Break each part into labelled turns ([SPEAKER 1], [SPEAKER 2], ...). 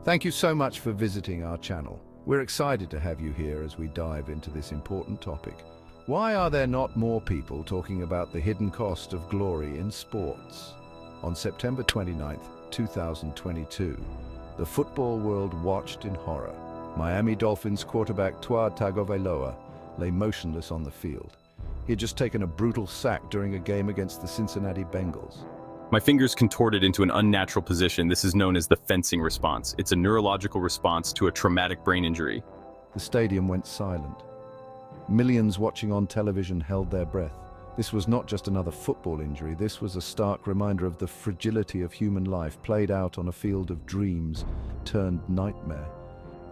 [SPEAKER 1] Thank you so much for visiting our channel. We're excited to have you here as we dive into this important topic. Why are there not more people talking about the hidden cost of glory in sports? On September 29, 2022, the football world watched in horror. Miami Dolphins quarterback Tua Tagovailoa lay motionless on the field. He had just taken a brutal sack during a game against the Cincinnati Bengals.
[SPEAKER 2] My fingers contorted into an unnatural position. This is known as the fencing response. It's a neurological response to a traumatic brain injury.
[SPEAKER 1] The stadium went silent. Millions watching on television held their breath. This was not just another football injury. This was a stark reminder of the fragility of human life played out on a field of dreams turned nightmare.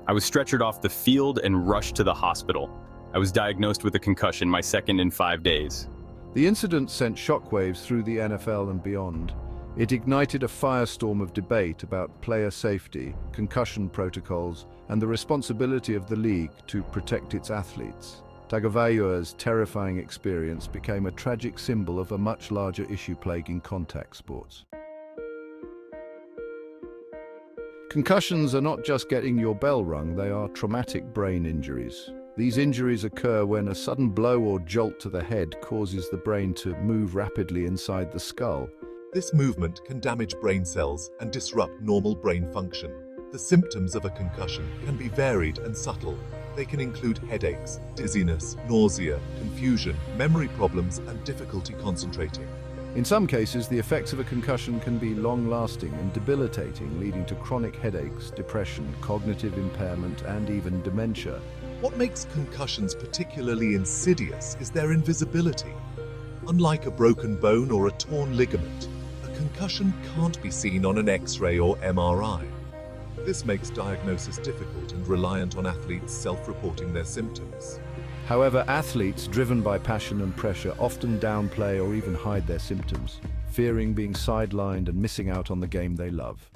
[SPEAKER 2] I was stretchered off the field and rushed to the hospital. I was diagnosed with a concussion, my second in 5 days.
[SPEAKER 1] The incident sent shockwaves through the NFL and beyond. It ignited a firestorm of debate about player safety, concussion protocols, and the responsibility of the league to protect its athletes. Tagovailoa's terrifying experience became a tragic symbol of a much larger issue plaguing contact sports. Concussions are not just getting your bell rung, they are traumatic brain injuries. These injuries occur when a sudden blow or jolt to the head causes the brain to move rapidly inside the skull.
[SPEAKER 3] This movement can damage brain cells and disrupt normal brain function. The symptoms of a concussion can be varied and subtle. They can include headaches, dizziness, nausea, confusion, memory problems, and difficulty concentrating.
[SPEAKER 1] In some cases, the effects of a concussion can be long-lasting and debilitating, leading to chronic headaches, depression, cognitive impairment, and even dementia.
[SPEAKER 3] What makes concussions particularly insidious is their invisibility. Unlike a broken bone or a torn ligament, a concussion can't be seen on an X-ray or MRI. This makes diagnosis difficult and reliant on athletes self-reporting their symptoms.
[SPEAKER 1] However, athletes driven by passion and pressure often downplay or even hide their symptoms, fearing being sidelined and missing out on the game they love.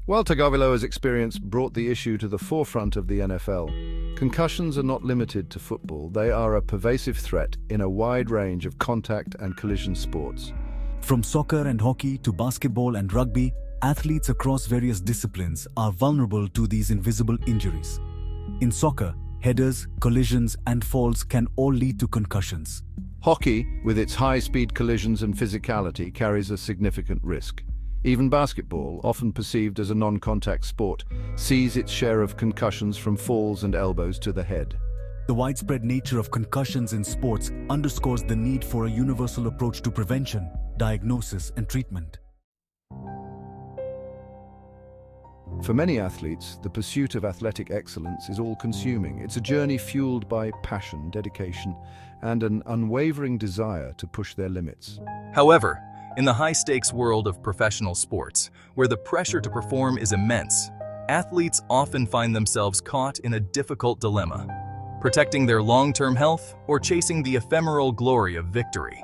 [SPEAKER 1] While Tagovailoa's experience brought the issue to the forefront of the NFL, concussions are not limited to football. They are a pervasive threat in a wide range of contact and collision sports.
[SPEAKER 4] From soccer and hockey to basketball and rugby, athletes across various disciplines are vulnerable to these invisible injuries. In soccer, headers, collisions, and falls can all lead to concussions.
[SPEAKER 1] Hockey, with its high-speed collisions and physicality, carries a significant risk. Even basketball, often perceived as a non-contact sport, sees its share of concussions from falls and elbows to the head.
[SPEAKER 4] The widespread nature of concussions in sports underscores the need for a universal approach to prevention, diagnosis, and treatment.
[SPEAKER 1] For many athletes, the pursuit of athletic excellence is all-consuming. It's a journey fueled by passion, dedication, and an unwavering desire to push their limits.
[SPEAKER 5] However, in the high-stakes world of professional sports, where the pressure to perform is immense, athletes often find themselves caught in a difficult dilemma: protecting their long-term health or chasing the ephemeral glory of victory.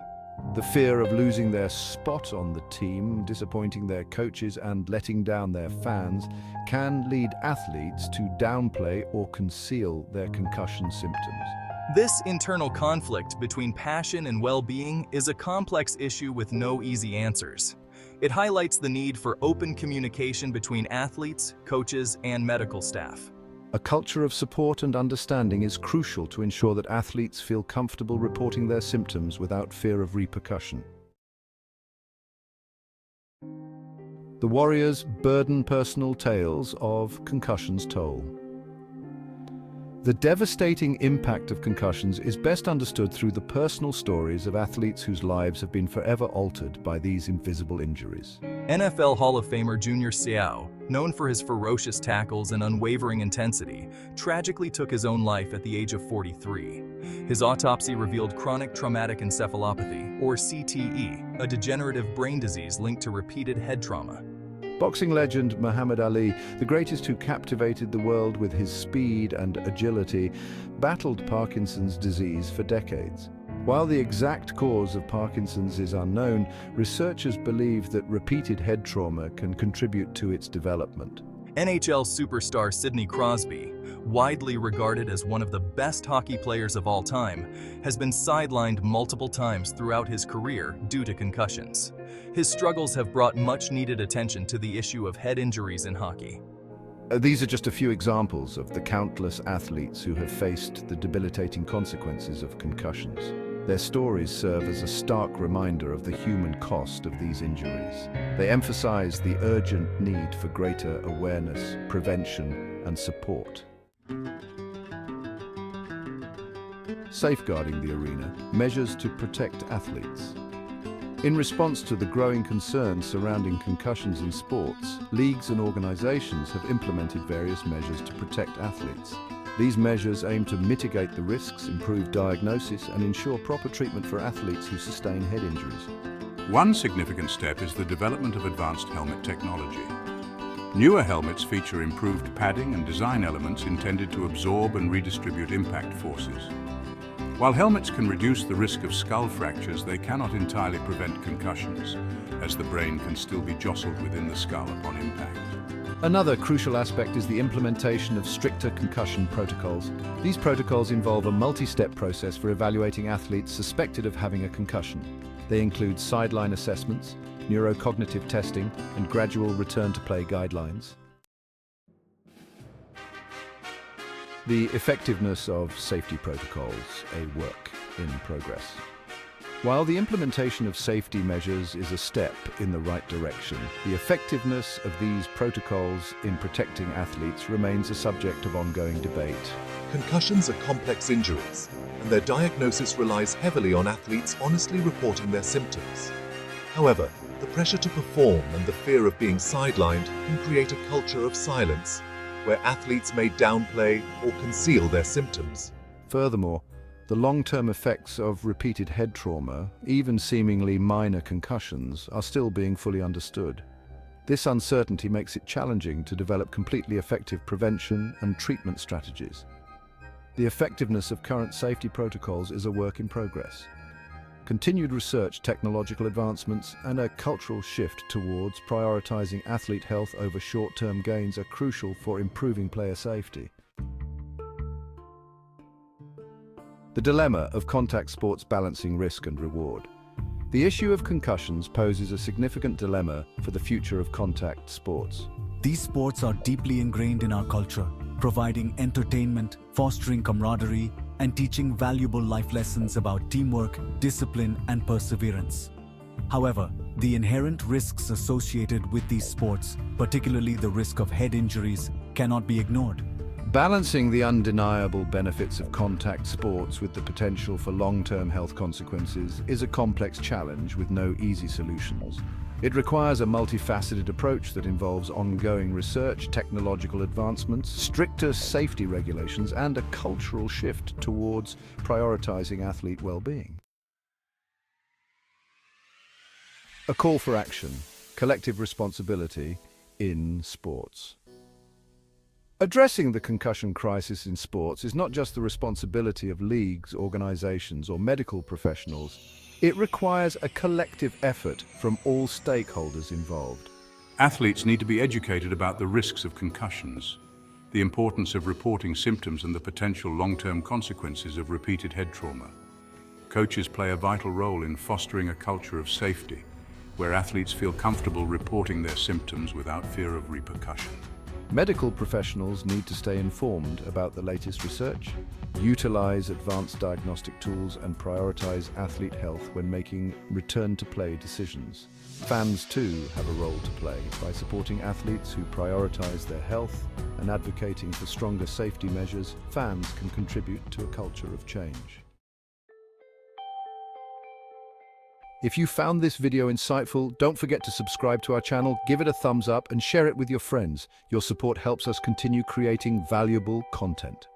[SPEAKER 1] The fear of losing their spot on the team, disappointing their coaches, and letting down their fans can lead athletes to downplay or conceal their concussion symptoms.
[SPEAKER 5] This internal conflict between passion and well-being is a complex issue with no easy answers. It highlights the need for open communication between athletes, coaches, and medical staff.
[SPEAKER 1] A culture of support and understanding is crucial to ensure that athletes feel comfortable reporting their symptoms without fear of repercussion. The Warriors burden personal tales of concussions toll. The devastating impact of concussions is best understood through the personal stories of athletes whose lives have been forever altered by these invisible injuries.
[SPEAKER 5] NFL Hall of Famer Junior Seau, known for his ferocious tackles and unwavering intensity, tragically took his own life at the age of 43. His autopsy revealed chronic traumatic encephalopathy, or CTE, a degenerative brain disease linked to repeated head trauma.
[SPEAKER 1] Boxing legend Muhammad Ali, the greatest who captivated the world with his speed and agility, battled Parkinson's disease for decades. While the exact cause of Parkinson's is unknown, researchers believe that repeated head trauma can contribute to its development.
[SPEAKER 5] NHL superstar Sidney Crosby, widely regarded as one of the best hockey players of all time, has been sidelined multiple times throughout his career due to concussions. His struggles have brought much-needed attention to the issue of head injuries in hockey.
[SPEAKER 1] These are just a few examples of the countless athletes who have faced the debilitating consequences of concussions. Their stories serve as a stark reminder of the human cost of these injuries. They emphasize the urgent need for greater awareness, prevention, and support. Safeguarding the arena, measures to protect athletes. In response to the growing concerns surrounding concussions in sports, leagues and organizations have implemented various measures to protect athletes. These measures aim to mitigate the risks, improve diagnosis, and ensure proper treatment for athletes who sustain head injuries.
[SPEAKER 6] One significant step is the development of advanced helmet technology. Newer helmets feature improved padding and design elements intended to absorb and redistribute impact forces. While helmets can reduce the risk of skull fractures, they cannot entirely prevent concussions, as the brain can still be jostled within the skull upon impact.
[SPEAKER 1] Another crucial aspect is the implementation of stricter concussion protocols. These protocols involve a multi-step process for evaluating athletes suspected of having a concussion. They include sideline assessments, neurocognitive testing, and gradual return-to-play guidelines. The effectiveness of safety protocols, a work in progress. While the implementation of safety measures is a step in the right direction, the effectiveness of these protocols in protecting athletes remains a subject of ongoing debate.
[SPEAKER 3] Concussions are complex injuries, and their diagnosis relies heavily on athletes honestly reporting their symptoms. However, the pressure to perform and the fear of being sidelined can create a culture of silence, where athletes may downplay or conceal their symptoms.
[SPEAKER 1] Furthermore, the long-term effects of repeated head trauma, even seemingly minor concussions, are still being fully understood. This uncertainty makes it challenging to develop completely effective prevention and treatment strategies. The effectiveness of current safety protocols is a work in progress. Continued research, technological advancements, and a cultural shift towards prioritizing athlete health over short-term gains are crucial for improving player safety. The dilemma of contact sports balancing risk and reward. The issue of concussions poses a significant dilemma for the future of contact sports.
[SPEAKER 4] These sports are deeply ingrained in our culture, providing entertainment, fostering camaraderie, and teaching valuable life lessons about teamwork, discipline, and perseverance. However, the inherent risks associated with these sports, particularly the risk of head injuries, cannot be ignored.
[SPEAKER 1] Balancing the undeniable benefits of contact sports with the potential for long-term health consequences is a complex challenge with no easy solutions. It requires a multifaceted approach that involves ongoing research, technological advancements, stricter safety regulations, and a cultural shift towards prioritizing athlete well-being. A call for action, collective responsibility in sports. Addressing the concussion crisis in sports is not just the responsibility of leagues, organizations, or medical professionals. It requires a collective effort from all stakeholders involved.
[SPEAKER 6] Athletes need to be educated about the risks of concussions, the importance of reporting symptoms, and the potential long-term consequences of repeated head trauma. Coaches play a vital role in fostering a culture of safety, where athletes feel comfortable reporting their symptoms without fear of repercussion.
[SPEAKER 1] Medical professionals need to stay informed about the latest research, utilize advanced diagnostic tools, and prioritize athlete health when making return-to-play decisions. Fans, too, have a role to play by supporting athletes who prioritize their health and advocating for stronger safety measures. Fans can contribute to a culture of change. If you found this video insightful, don't forget to subscribe to our channel, give it a thumbs up, and share it with your friends. Your support helps us continue creating valuable content.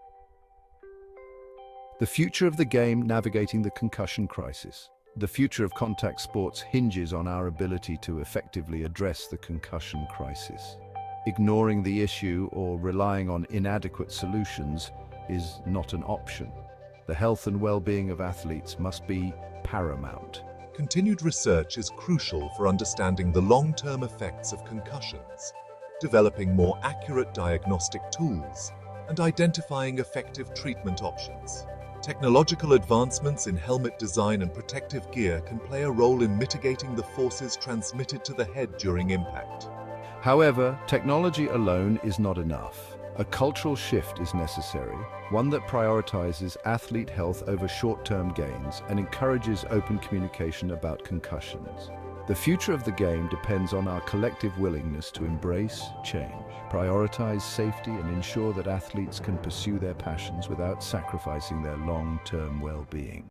[SPEAKER 1] The future of the game navigating the concussion crisis. The future of contact sports hinges on our ability to effectively address the concussion crisis. Ignoring the issue or relying on inadequate solutions is not an option. The health and well-being of athletes must be paramount.
[SPEAKER 3] Continued research is crucial for understanding the long-term effects of concussions, developing more accurate diagnostic tools, and identifying effective treatment options. Technological advancements in helmet design and protective gear can play a role in mitigating the forces transmitted to the head during impact.
[SPEAKER 1] However, technology alone is not enough. A cultural shift is necessary, one that prioritizes athlete health over short-term gains and encourages open communication about concussions. The future of the game depends on our collective willingness to embrace change, prioritize safety, and ensure that athletes can pursue their passions without sacrificing their long-term well-being.